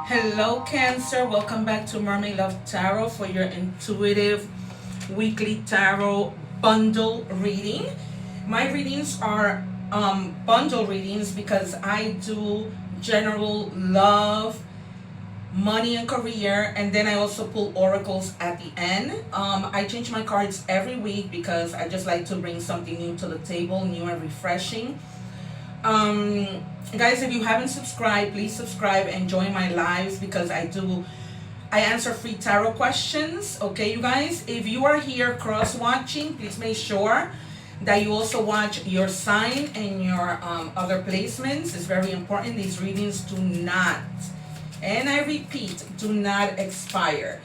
Hello Cancer, welcome back to Mermaid Love Tarot for your intuitive weekly tarot bundle reading. My readings are bundle readings because I do general love, money and career, and then I also pull oracles at the end. I change my cards every week because I just like to bring something new to the table, new and refreshing. Guys, if you haven't subscribed, please subscribe and join my lives because I answer free tarot questions. Okay, you guys, if you are here cross watching, please make sure that you also watch your sign and your other placements. It's very important. These readings do not, and I repeat, do not expire.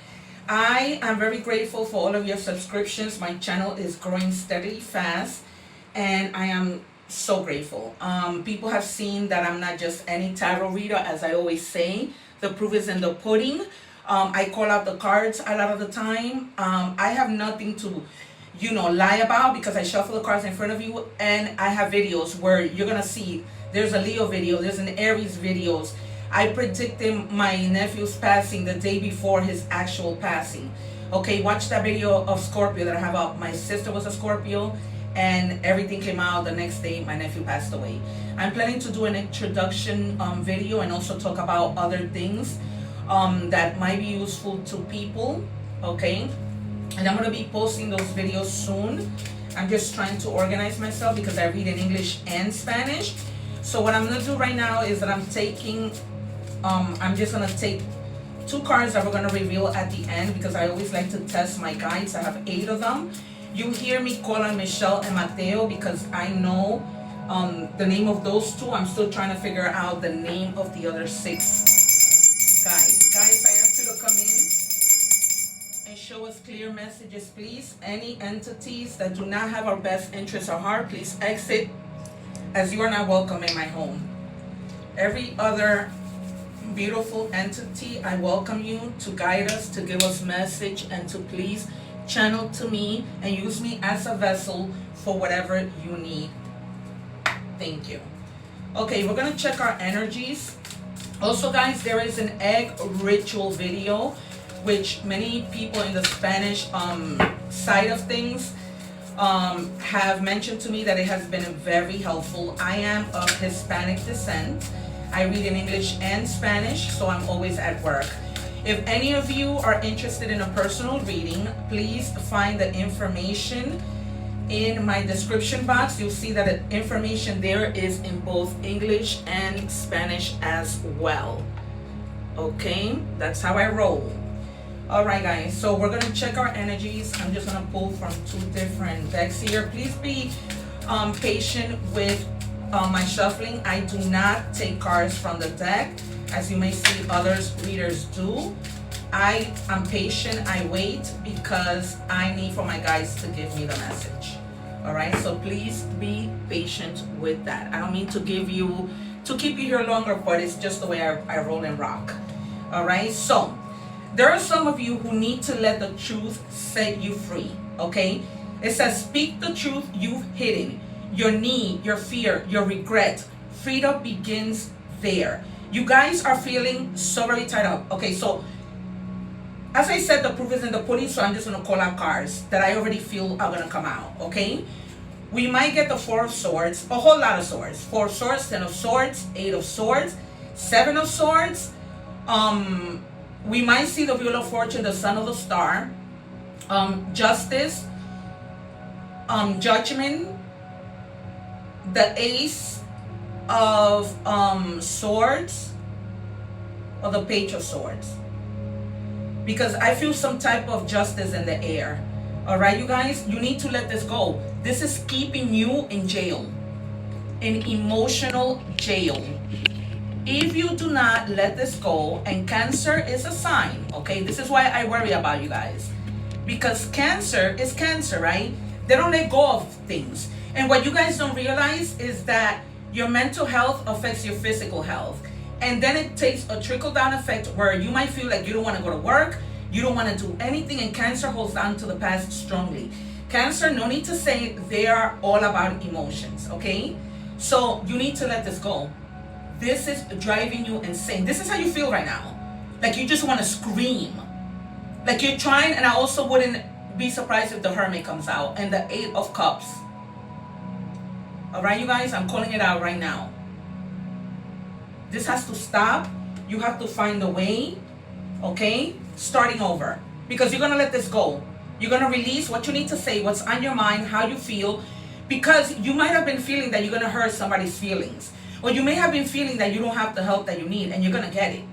I am very grateful for all of your subscriptions. My channel is growing steadily fast, and I am so grateful. People have seen that I'm not just any tarot reader, as I always say. The proof is in the pudding. I call out the cards a lot of the time. I have nothing to, lie about because I shuffle the cards in front of you, and I have videos where you're gonna see there's a Leo video, there's an Aries videos. I predicted my nephew's passing the day before his actual passing. Okay, watch that video of Scorpio that I have up. My sister was a Scorpio, and everything came out the next day. My nephew passed away. I'm planning to do an introduction video and also talk about other things that might be useful to people. Okay, and I'm going to be posting those videos soon. I'm just trying to organize myself because I read in English and Spanish. So what I'm going to do right now is that I'm just going to take 2 cards that we're going to reveal at the end because I always like to test my guides. I have 8 of them. You hear me call on Michelle and Mateo because I know the name of those 2. I'm still trying to figure out the name of the other 6 guys. Guys, I ask you to come in and show us clear messages, please. Any entities that do not have our best interests at heart, please exit, as you are not welcome in my home. Every other beautiful entity, I welcome you to guide us, to give us message, and to please channel to me and use me as a vessel for whatever you need. Thank you. Okay, we're gonna check our energies. Also, guys, there is an egg ritual video which many people in the Spanish side of things have mentioned to me that it has been very helpful. I am of Hispanic descent. I read in English and Spanish, so I'm always at work. If any of you are interested in a personal reading, please find the information in my description box. You'll see that the information there is in both English and Spanish as well. Okay, that's how I roll. All right, guys, so we're gonna check our energies. I'm just gonna pull from 2 different decks here. Please be patient with my shuffling. I do not take cards from the deck, as you may see others readers do. I am patient, I wait because I need for my guides to give me the message. All right, so please be patient with that. I don't mean to keep you here longer, but it's just the way I roll and rock. All right, so there are some of you who need to let the truth set you free. Okay, it says speak the truth you've hidden, your need, your fear, your regret. Freedom begins there. You guys are feeling so very tied up. Okay, so as I said, the proof is in the pudding, so I'm just going to call out cards that I already feel are going to come out, okay? We might get the 4 of Swords, a whole lot of swords. 4 of Swords, 10 of Swords, 8 of Swords, 7 of Swords. We might see the Wheel of Fortune, the Sun of the Star, Justice, Judgment, the Ace of Swords, or the Page of Swords, because I feel some type of justice in the air. All right, you guys, you need to let this go. This is keeping you in jail, in emotional jail. If you do not let this go, and Cancer is a sign, okay, this is why I worry about you guys, because Cancer is Cancer, right? They don't let go of things. And what you guys don't realize is that your mental health affects your physical health. And then it takes a trickle-down effect where you might feel like you don't want to go to work, you don't want to do anything, and Cancer holds on to the past strongly. Cancer, no need to say, they are all about emotions, okay? So you need to let this go. This is driving you insane. This is how you feel right now. Like you just want to scream. Like you're trying, and I also wouldn't be surprised if the Hermit comes out and the Eight of Cups. All right, you guys, I'm calling it out right now. This has to stop. You have to find a way, okay? Starting over. Because you're going to let this go. You're going to release what you need to say, what's on your mind, how you feel. Because you might have been feeling that you're going to hurt somebody's feelings. Or you may have been feeling that you don't have the help that you need, and you're going to get it.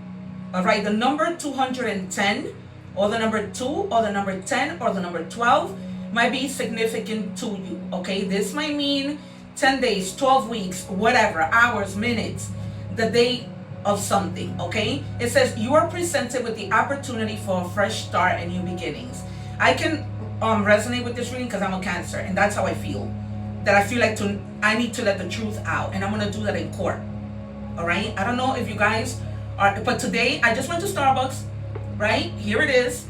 All right, the number 210, or the number 2, or the number 10, or the number 12 might be significant to you, okay? This might mean 10 days, 12 weeks, whatever, hours, minutes, the day of something, okay? It says you are presented with the opportunity for a fresh start and new beginnings. I can resonate with this reading because I'm a Cancer, and that's how I feel. That I feel like I need to let the truth out, and I'm going to do that in court, all right? I don't know if you guys are, but today I just went to Starbucks, right? Here it is.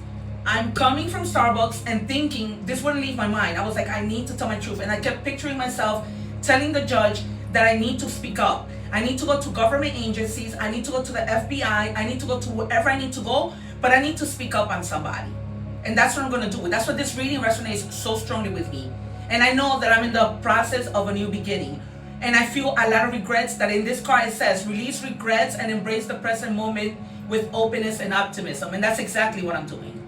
I'm coming from Starbucks and thinking, this wouldn't leave my mind. I was like, I need to tell my truth. And I kept picturing myself telling the judge that I need to speak up. I need to go to government agencies. I need to go to the FBI. I need to go to wherever I need to go, but I need to speak up on somebody. And that's what I'm going to do. That's what this reading resonates so strongly with me. And I know that I'm in the process of a new beginning. And I feel a lot of regrets. That in this card it says, release regrets and embrace the present moment with openness and optimism. And that's exactly what I'm doing.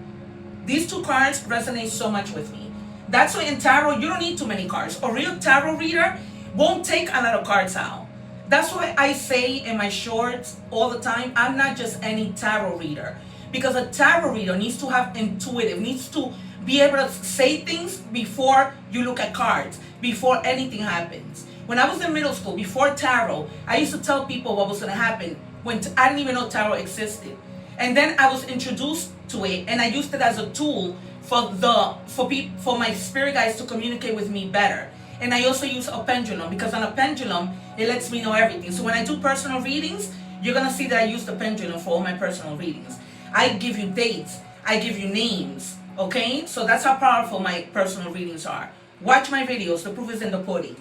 These two cards resonate so much with me. That's why in tarot, you don't need too many cards. A real tarot reader won't take a lot of cards out. That's why I say in my shorts all the time, I'm not just any tarot reader. Because a tarot reader needs to have intuitive, needs to be able to say things before you look at cards, before anything happens. When I was in middle school, before tarot, I used to tell people what was going to happen when I didn't even know tarot existed. And then I was introduced to it, and I used it as a tool for my spirit guides to communicate with me better. And I also use a pendulum, because on a pendulum, it lets me know everything. So when I do personal readings, you're going to see that I use the pendulum for all my personal readings. I give you dates. I give you names. Okay? So that's how powerful my personal readings are. Watch my videos. The proof is in the pudding.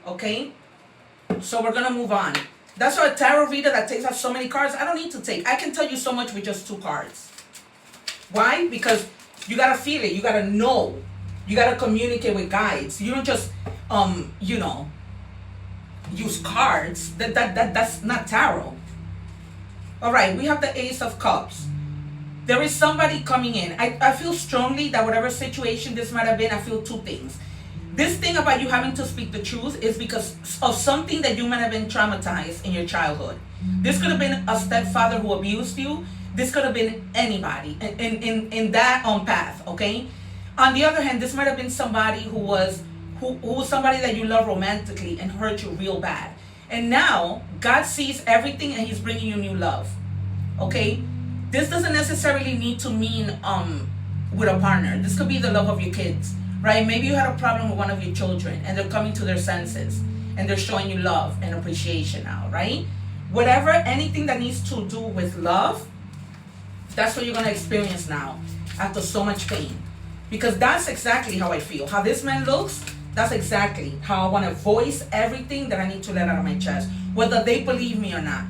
Okay? So we're going to move on. That's why a tarot reader that takes out so many cards, I don't need to take. I can tell you so much with just 2 cards. Why? Because you got to feel it. You got to know. You got to communicate with guides. You don't just, use cards. That's not tarot. All right, we have the Ace of Cups. There is somebody coming in. I feel strongly that whatever situation this might have been, I feel 2 things. This thing about you having to speak the truth is because of something that you might have been traumatized in your childhood. This could have been a stepfather who abused you. This could have been anybody in that path, okay? On the other hand, this might have been somebody who was somebody that you love romantically and hurt you real bad. And now, God sees everything and He's bringing you new love, okay? This doesn't necessarily need to mean with a partner. This could be the love of your kids, right? Maybe you had a problem with one of your children and they're coming to their senses and they're showing you love and appreciation now, right? Whatever, anything that needs to do with love, that's what you're going to experience now after so much pain. Because that's exactly how I feel. How this man looks, that's exactly how I want to voice everything that I need to let out of my chest, whether they believe me or not.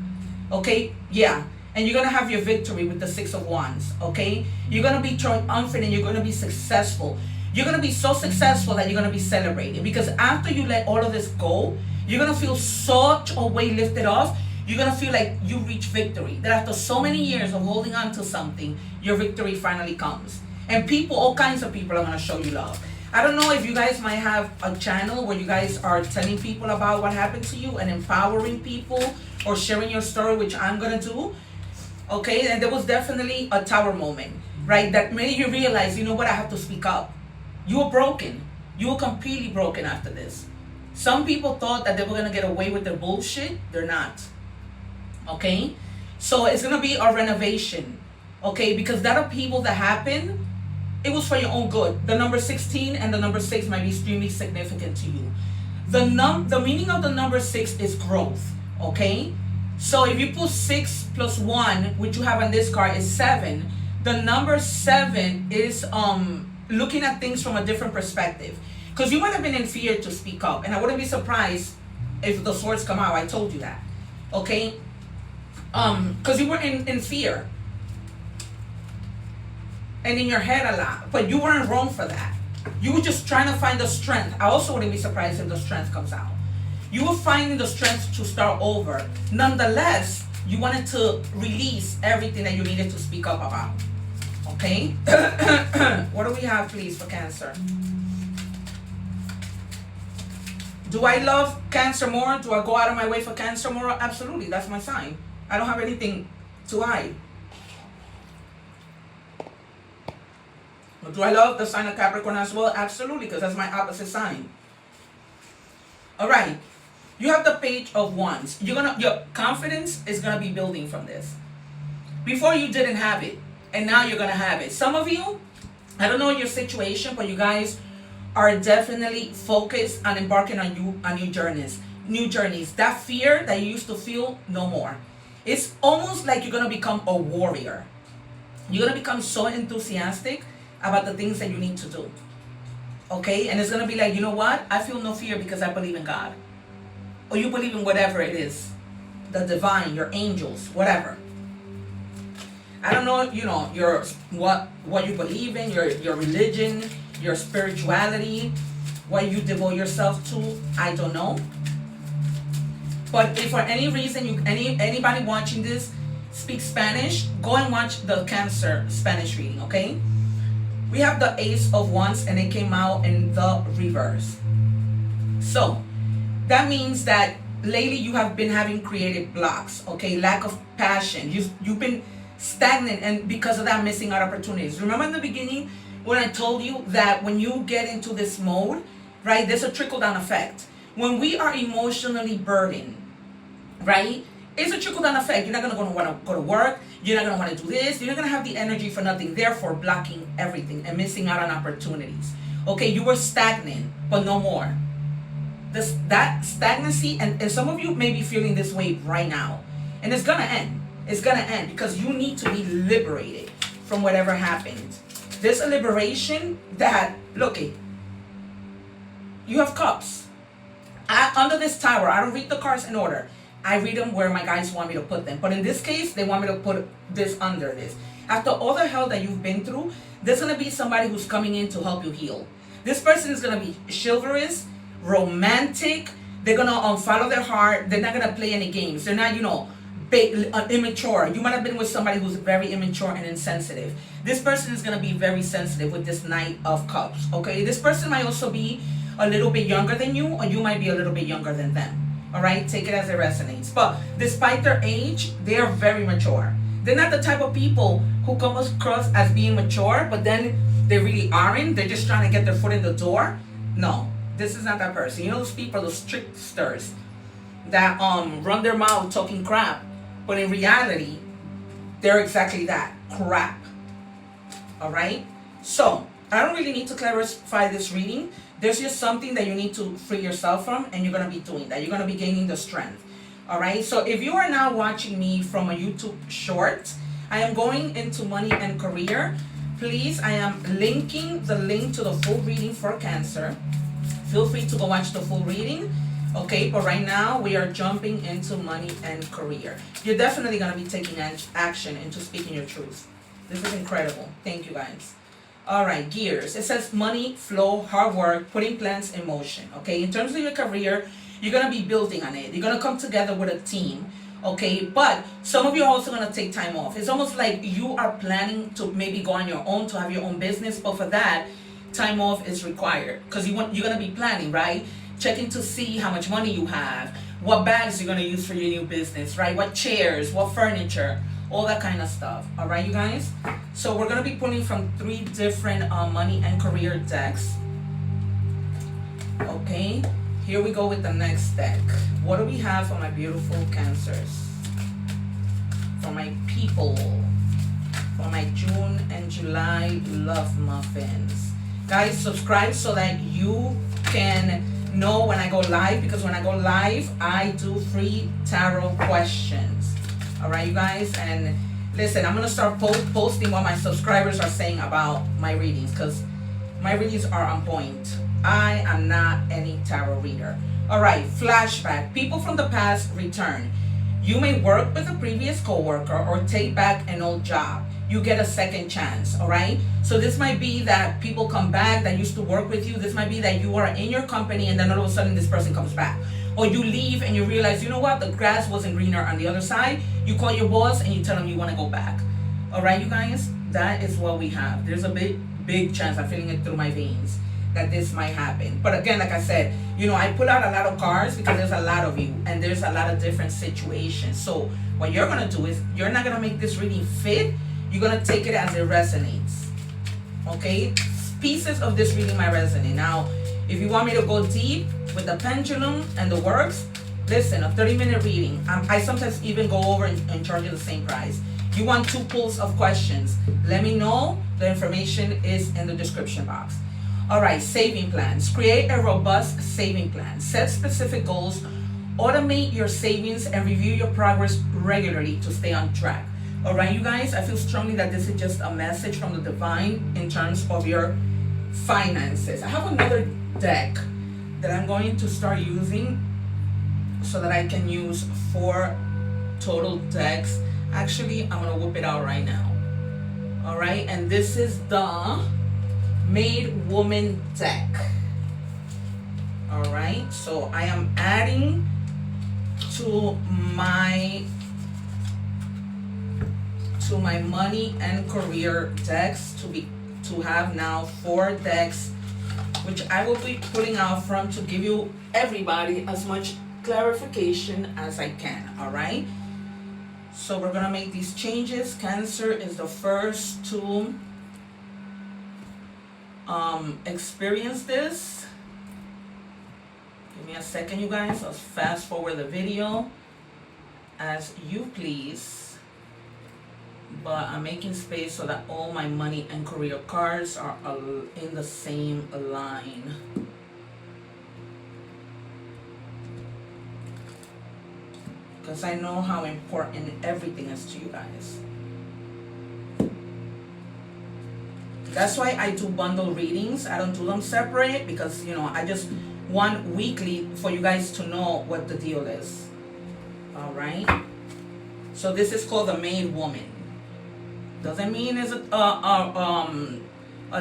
Okay? Yeah. And you're going to have your victory with the 6 of Wands. Okay? You're going to be triumphant and you're going to be successful. You're going to be so successful that you're going to be celebrating. Because after you let all of this go, you're going to feel such a weight lifted off. You're going to feel like you reached victory. That after so many years of holding on to something, your victory finally comes. And people, all kinds of people are going to show you love. I don't know if you guys might have a channel where you guys are telling people about what happened to you and empowering people or sharing your story, which I'm going to do. Okay, and there was definitely a tower moment, right? That made you realize, you know what, I have to speak up. You were broken. You were completely broken after this. Some people thought that they were going to get away with their bullshit. They're not. Okay? So it's going to be a renovation. Okay? Because that upheaval that happened, it was for your own good. The number 16 and the number 6 might be extremely significant to you. The meaning of the number 6 is growth. Okay? So if you put 6 plus 1, which you have on this card, is 7. The number 7 is looking at things from a different perspective. Because you might have been in fear to speak up. And I wouldn't be surprised if the swords come out. I told you that. Okay? Because you were in fear. and in your head a lot, but you weren't wrong for that. You were just trying to find the strength. I also wouldn't be surprised if the strength comes out. You were finding the strength to start over. Nonetheless, you wanted to release everything that you needed to speak up about. Okay? What do we have, please, for Cancer? Do I love Cancer more? Do I go out of my way for Cancer more? Absolutely, that's my sign. I don't have anything to hide. But do I love the sign of Capricorn as well? Absolutely, because that's my opposite sign. All right, you have the Page of Wands. Your confidence is gonna be building from this. Before you didn't have it, and now you're gonna have it. Some of you, I don't know your situation, but you guys are definitely focused on embarking on new journeys. That fear that you used to feel, no more. It's almost like you're gonna become a warrior. You're gonna become so enthusiastic about the things that you need to do. Okay, and it's gonna be like, you know what? I feel no fear because I believe in God. Or you believe in whatever it is, the divine, your angels, whatever. I don't know, your what you believe in, your religion, your spirituality, what you devote yourself to. I don't know. But if for any reason anybody watching this speaks Spanish, go and watch the Cancer Spanish reading. Okay. We have the Ace of Wands, and it came out in the reverse. So that means that lately you have been having creative blocks, okay? Lack of passion. You've been stagnant, and because of that, missing out opportunities. Remember in the beginning when I told you that when you get into this mode, right, there's a trickle-down effect. When we are emotionally burdened, right, it's a trickle-down effect. You're not going to want to go to work. You're not going to want to do this. You're not going to have the energy for nothing. Therefore, blocking everything and missing out on opportunities. Okay, you were stagnant, but no more. That stagnancy, and some of you may be feeling this way right now. And it's going to end. It's going to end because you need to be liberated from whatever happened. There's a liberation that, look, you have cups. Under this tower, I don't read the cards in order. I read them where my guys want me to put them. But in this case, they want me to put this under this. After all the hell that you've been through, there's going to be somebody who's coming in to help you heal. This person is going to be chivalrous, romantic. They're going to follow their heart. They're not going to play any games. They're not, immature. You might have been with somebody who's very immature and insensitive. This person is going to be very sensitive with this Knight of Cups. Okay, this person might also be a little bit younger than you, or you might be a little bit younger than them. All right, take it as it resonates. But despite their age, they are very mature. They're not the type of people who come across as being mature, but then they really aren't. They're just trying to get their foot in the door. No, this is not that person. You know those people, those tricksters that run their mouth talking crap, but in reality, they're exactly that, crap. All right? So, I don't really need to clarify this reading. There's just something that you need to free yourself from, and you're going to be doing that. You're going to be gaining the strength. All right? So, if you are now watching me from a YouTube short, I am going into money and career. Please, I am linking the link to the full reading for Cancer. Feel free to go watch the full reading. Okay, but right now we are jumping into money and career. You're definitely going to be taking action into speaking your truth. This is incredible. Thank you, guys. All right, gears. It says money, flow, hard work, putting plans in motion. Okay, in terms of your career, you're going to be building on it. You're going to come together with a team. Okay, but some of you are also going to take time off. It's almost like you are planning to maybe go on your own, to have your own business. But for that, time off is required because you're going to be planning, right? Checking to see how much money you have, what bags you're going to use for your new business, right? What chairs, what furniture, all that kind of stuff. All right, you guys? So we're going to be pulling from 3 different money and career decks. Okay, here we go with the next deck. What do we have for my beautiful Cancers? For my people. For my June and July love muffins. Guys, subscribe so that you can know when I go live, because when I go live, I do free tarot questions. All right, you guys? And listen, I'm going to start posting what my subscribers are saying about my readings, because my readings are on point. I am not any tarot reader. All right, flashback. People from the past return. You may work with a previous coworker or take back an old job. You get a second chance, all right? So this might be that people come back that used to work with you. This might be that you are in your company and then all of a sudden this person comes back. Or you leave and you realize, you know what, the grass wasn't greener on the other side. You call your boss and you tell them you want to go back. All right, you guys, that is what we have. There's a big chance, I'm feeling it through my veins, that this might happen. But again, like I said, you know, I pull out a lot of cards because there's a lot of you and there's a lot of different situations. So what you're going to do is you're not going to make this reading fit. You're going to take it as it resonates. Okay? Pieces of this reading might resonate. Now, if you want me to go deep with the pendulum and the works, listen, a 30-minute reading. I sometimes even go over and charge you the same price. You want 2 pools of questions, let me know. The information is in the description box. All right, saving plans. Create a robust saving plan. Set specific goals. Automate your savings and review your progress regularly to stay on track. All right, you guys, I feel strongly that this is just a message from the divine in terms of your finances. I have another deck that I'm going to start using so that I can use 4 total decks. Actually, I'm going to whip it out right now. All right, and this is the Made Woman deck. All right, so I am adding to my money and career decks to have now 4 decks, which I will be pulling out from to give you everybody as much clarification as I can. All right, so we're gonna make these changes. Cancer is the first to experience this. Give me a second, you guys. I'll fast forward the video as you please. But I'm making space so that all my money and career cards are in the same line. Because I know how important everything is to you guys. That's why I do bundle readings. I don't do them separate because, you know, I just want weekly for you guys to know what the deal is. All right. So this is called the Made Woman. Doesn't mean it's a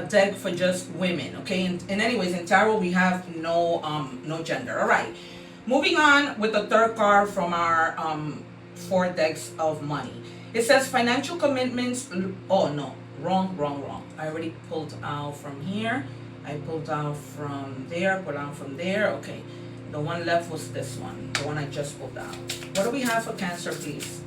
deck for just women, okay? And anyways, in tarot we have no gender. All right, moving on with the third card from our 4 decks of money. It says financial commitments. Oh no, wrong. I already pulled out from here. I pulled out from there, pulled out from there. Okay, the one left was this one, the one I just pulled out. What do we have for Cancer, please?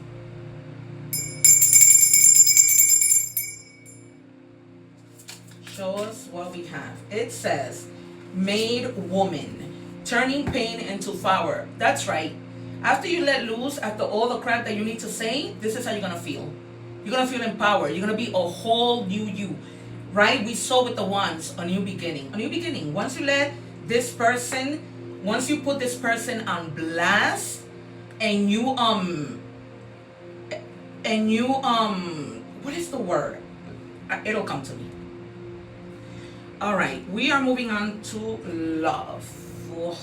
Show us what we have. It says Made Woman, turning pain into power. That's right. After you let loose, after all the crap that you need to say, this is how you're gonna feel. You're gonna feel empowered. You're gonna be a whole new you, right? We saw with the wands, a new beginning. A new beginning. Once you let this person, once you put this person on blast, and you what is the word? It'll come to me. All right, we are moving on to love. Oh,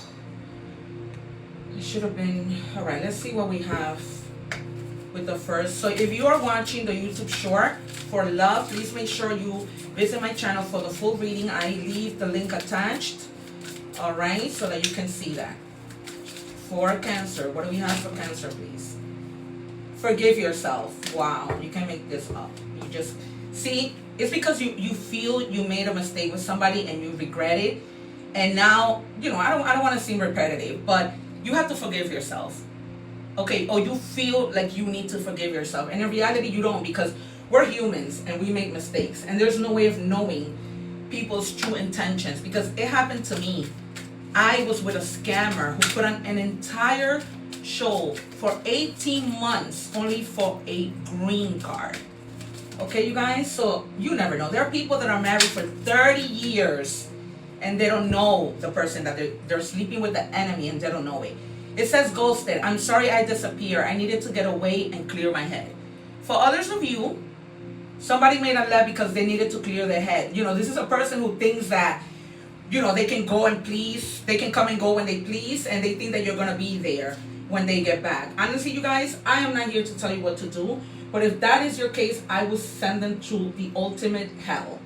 it should have been. All right, let's see what we have with the first. So if you are watching the YouTube short for love, please make sure you visit my channel for the full reading. I leave the link attached. All right, so that you can see that. For Cancer, what do we have for Cancer, please? Forgive yourself. Wow, you can make this up. You just see. It's because you feel you made a mistake with somebody and you regret it. And now, you know, I don't want to seem repetitive, but you have to forgive yourself. Okay, or you feel like you need to forgive yourself. And in reality, you don't, because we're humans and we make mistakes. And there's no way of knowing people's true intentions, because it happened to me. I was with a scammer who put on an entire show for 18 months only for a green card. Okay, you guys, so you never know. There are people that are married for 30 years and they don't know the person that they're sleeping with, the enemy, and they don't know it. It says ghosted. I'm sorry I disappeared. I needed to get away and clear my head. For others of you, somebody may not left because they needed to clear their head. You know, this is a person who thinks that, you know, they can go and please, they can come and go when they please, and they think that you're going to be there. when they get back. Honestly, you guys, I am not here to tell you what to do, but if that is your case, I will send them to the ultimate hell,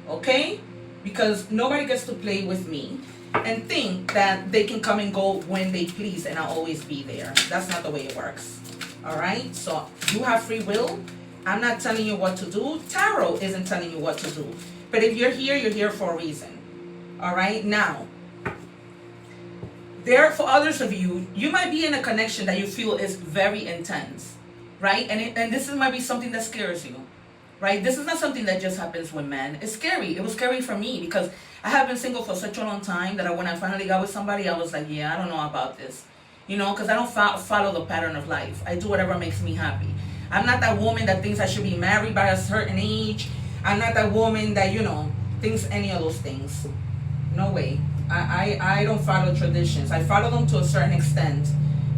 okay? Because nobody gets to play with me and think that they can come and go when they please and I'll always be there. That's not the way it works, all right? So you have free will. I'm not telling you what to do. Tarot isn't telling you what to do. But if you're here for a reason, all right? Now, there, for others of you, you might be in a connection that you feel is very intense, right? And this might be something that scares you, right? This is not something that just happens with men. It's scary. It was scary for me because I have been single for such a long time that when I finally got with somebody, I was like, yeah, I don't know about this, you know, because I don't follow the pattern of life. I do whatever makes me happy. I'm not that woman that thinks I should be married by a certain age. I'm not that woman that, you know, thinks any of those things. No way. I don't follow traditions. I follow them to a certain extent,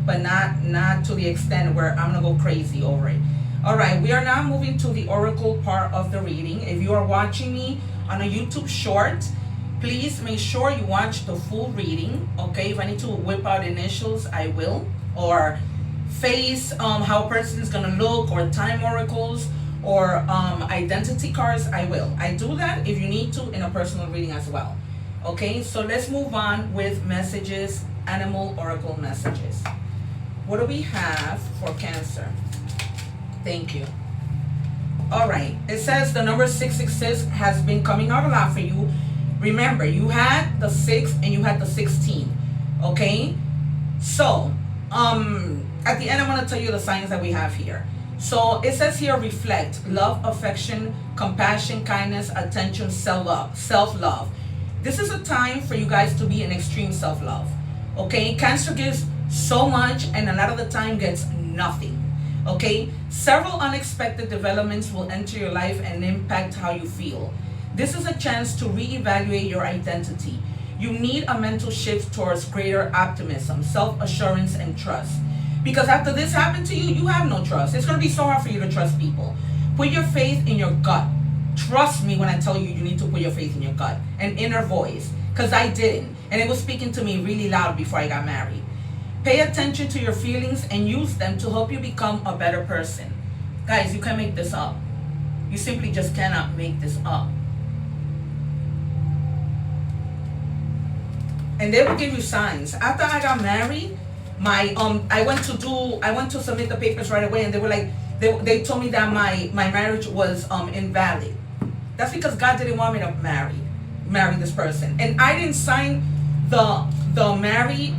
but not to the extent where I'm gonna go crazy over it. All right, we are now moving to the oracle part of the reading. If you are watching me on a YouTube short, please make sure you watch the full reading, okay? If I need to whip out initials, I will, or face how a person is gonna look, or time oracles, or identity cards, I will. I do that if you need to in a personal reading as well. Okay, so let's move on with messages, animal oracle messages. What do we have for Cancer? Thank you. All right, it says the number 666 has been coming out a lot for you. Remember, you had the 6 and you had the 16, okay? So, at the end, I'm gonna tell you the signs that we have here. So it says here, reflect, love, affection, compassion, kindness, attention, self-love. This is a time for you guys to be in extreme self-love, okay? Cancer gives so much and a lot of the time gets nothing, okay? Several unexpected developments will enter your life and impact how you feel. This is a chance to reevaluate your identity. You need a mental shift towards greater optimism, self-assurance, and trust. Because after this happened to you, you have no trust. It's going to be so hard for you to trust people. Put your faith in your gut. Trust me when I tell you, you need to put your faith in your gut, an inner voice, because I didn't, and it was speaking to me really loud before I got married. Pay attention to your feelings and use them to help you become a better person. Guys, you can't make this up. You simply just cannot make this up. And they will give you signs. After I got married, I went to submit the papers right away, and they were like, they told me that my marriage was invalid. That's because God didn't want me to marry this person. And I didn't sign the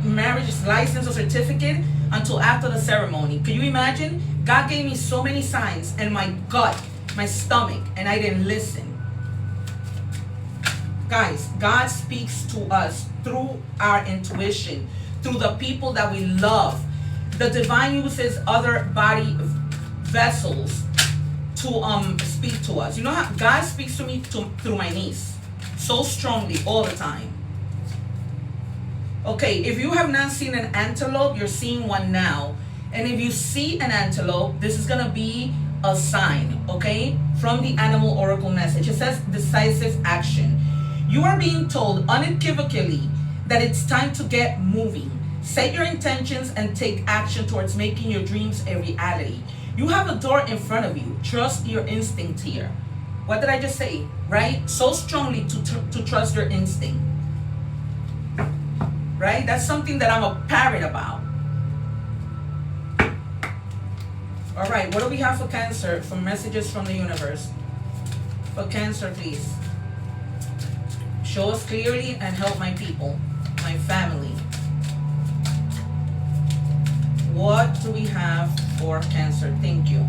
marriage license or certificate until after the ceremony. Can you imagine? God gave me so many signs and my gut, my stomach, and I didn't listen. Guys, God speaks to us through our intuition, through the people that we love. The divine uses other body vessels to speak to us. You know how God speaks to me through my niece so strongly all the time. Okay, if you have not seen an antelope, you're seeing one now. And if you see an antelope, this is gonna be a sign, okay, from the animal oracle message. It says decisive action. You are being told unequivocally that it's time to get moving. Set your intentions and take action towards making your dreams a reality. You have a door in front of you. Trust your instinct here. What did I just say? Right? So strongly to trust your instinct. Right? That's something that I'm a parrot about. All right, what do we have for Cancer? For messages from the universe. For Cancer, please. Show us clearly and help my people, my family. What do we have for Cancer? Thank you.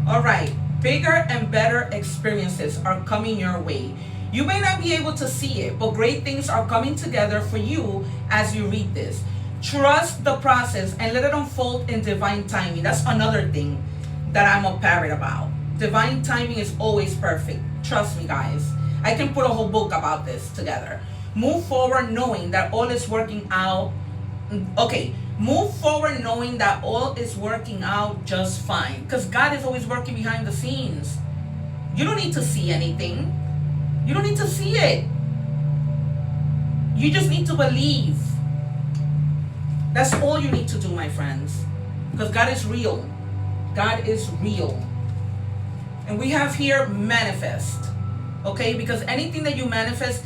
All right, bigger and better experiences are coming your way. You may not be able to see it, but great things are coming together for you as you read this. Trust the process and let it unfold in divine timing. That's another thing that I'm a parrot about. Divine timing is always perfect. Trust me, guys. I can put a whole book about this together. Move forward knowing that all is working out. Okay, move forward knowing that all is working out just fine. Because God is always working behind the scenes. You don't need to see anything. You don't need to see it. You just need to believe. That's all you need to do, my friends. Because God is real. God is real. And we have here manifest. Okay? Because anything that you manifest,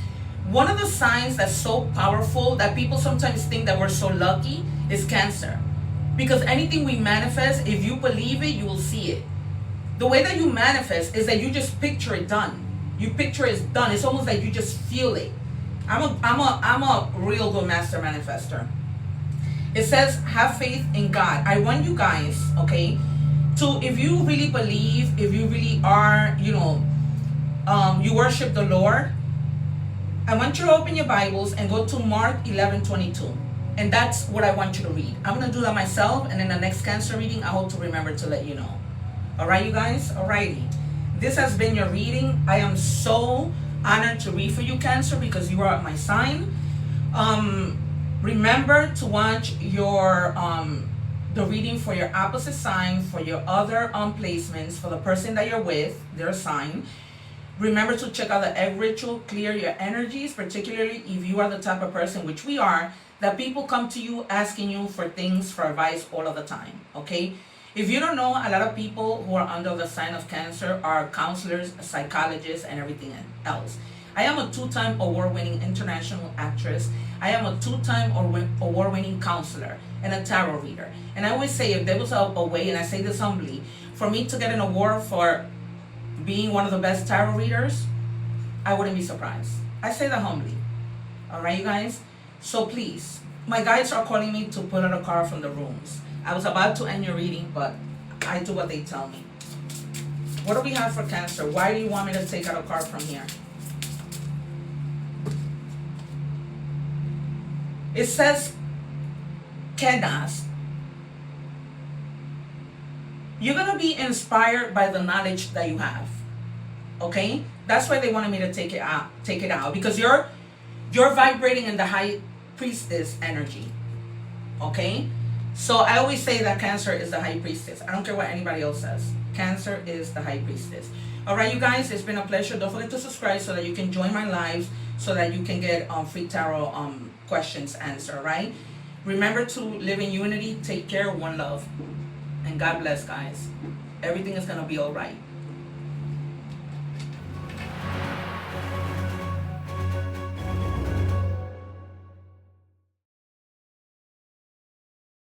one of the signs that's so powerful that people sometimes think that we're so lucky is Cancer. Because anything we manifest, if you believe it, you will see it. The way that you manifest is that you just picture it done. You picture it's done. It's almost like you just feel it. I'm a real good master manifester. It says, have faith in God. I want you guys, okay, to, if you really believe, if you really are, you worship the Lord, I want you to open your Bibles and go to Mark 11:22. And that's what I want you to read. I'm going to do that myself, and in the next Cancer reading, I hope to remember to let you know. All right, you guys? All righty. This has been your reading. I am so honored to read for you, Cancer, because you are my sign. Remember to watch your the reading for your opposite sign, for your other placements, for the person that you're with, their sign. Remember to check out the egg ritual, clear your energies, particularly if you are the type of person, which we are, that people come to you asking you for things, for advice all of the time, okay? If you don't know, a lot of people who are under the sign of Cancer are counselors, psychologists, and everything else. I am a 2-time award-winning international actress. I am a 2-time award-winning counselor and a tarot reader. And I always say, if there was a way, and I say this humbly, for me to get an award for being one of the best tarot readers, I wouldn't be surprised. I say that humbly. All right, you guys? So please, my guides are calling me to pull out a card from the rooms. I was about to end your reading, but I do what they tell me. What do we have for Cancer? Why do you want me to take out a card from here? It says, TODAS. You're going to be inspired by the knowledge that you have. Okay? That's why they wanted me to take it out. Because you're vibrating in the high priestess energy. Okay? So I always say that Cancer is the high priestess. I don't care what anybody else says. Cancer is the high priestess. All right, you guys, it's been a pleasure. Don't forget to subscribe so that you can join my lives, so that you can get free tarot questions answered, all right? Remember to live in unity, take care, one love. And God bless, guys. Everything is going to be all right.